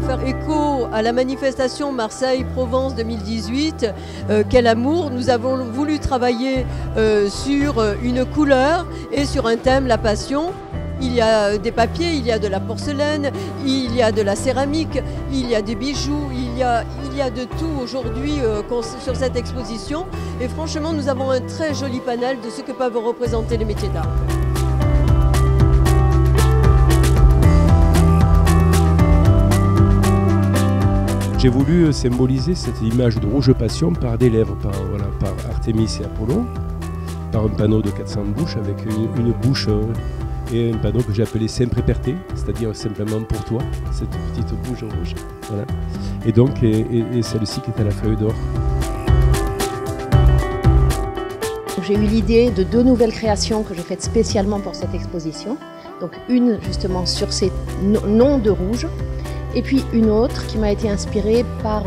Faire écho à la manifestation Marseille-Provence 2018, Quel amour, nous avons voulu travailler sur une couleur et sur un thème, la passion. Il y a des papiers, il y a de la porcelaine, il y a de la céramique, il y a des bijoux, il y a de tout aujourd'hui sur cette exposition. Et franchement, nous avons un très joli panel de ce que peuvent représenter les métiers d'art. J'ai voulu symboliser cette image de rouge passion par des lèvres, par Artémis et Apollon, par un panneau de 400 bouches avec une bouche et un panneau que j'ai appelé Sempre per te, c'est-à-dire simplement pour toi, cette petite bouche rouge. Voilà. Et donc, et celle-ci qui est à la feuille d'or. J'ai eu l'idée de 2 nouvelles créations que j'ai faites spécialement pour cette exposition. Donc une justement sur ces noms de rouge. Et puis une autre qui m'a été inspirée par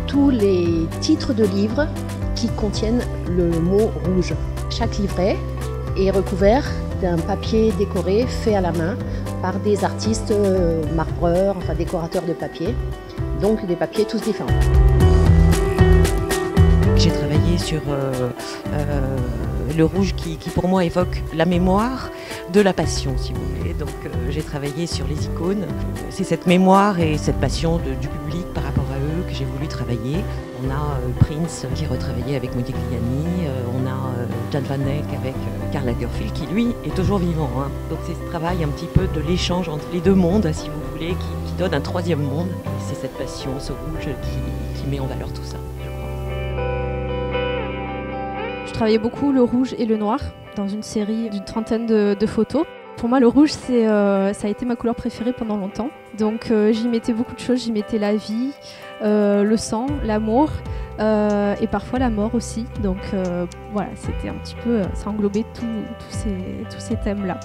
tous les titres de livres qui contiennent le mot rouge. Chaque livret est recouvert d'un papier décoré fait à la main par des artistes marbreurs, enfin décorateurs de papier, donc des papiers tous différents. J'ai travaillé sur le rouge qui pour moi évoque la mémoire de la passion, si vous voulez. Donc j'ai travaillé sur les icônes. C'est cette mémoire et cette passion du public par rapport à eux que j'ai voulu travailler. On a Prince qui retravaillait avec Modigliani, on a Jan van Eyck avec Karl Lagerfeld qui lui est toujours vivant. Hein. Donc c'est ce travail un petit peu de l'échange entre les deux mondes, si vous voulez, qui donne un troisième monde. Et c'est cette passion, ce rouge qui met en valeur tout ça. Je travaillais beaucoup le rouge et le noir dans une série d'une trentaine de photos. Pour moi, le rouge, ça a été ma couleur préférée pendant longtemps. Donc j'y mettais beaucoup de choses, j'y mettais la vie, le sang, l'amour et parfois la mort aussi. Donc voilà, c'était un petit peu, ça englobait tous ces thèmes-là.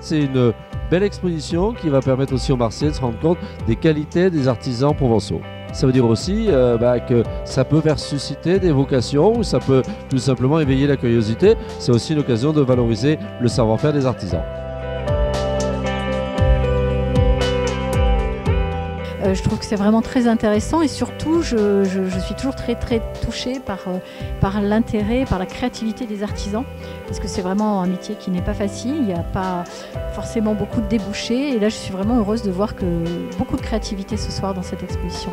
C'est une belle exposition qui va permettre aussi aux Marseillais de se rendre compte des qualités des artisans provençaux. Ça veut dire aussi que ça peut faire susciter des vocations ou ça peut tout simplement éveiller la curiosité. C'est aussi une occasion de valoriser le savoir-faire des artisans. Je trouve que c'est vraiment très intéressant et surtout je suis toujours très touchée par l'intérêt, par la créativité des artisans parce que c'est vraiment un métier qui n'est pas facile, il n'y a pas forcément beaucoup de débouchés et là je suis vraiment heureuse de voir que beaucoup de créativité ce soir dans cette exposition.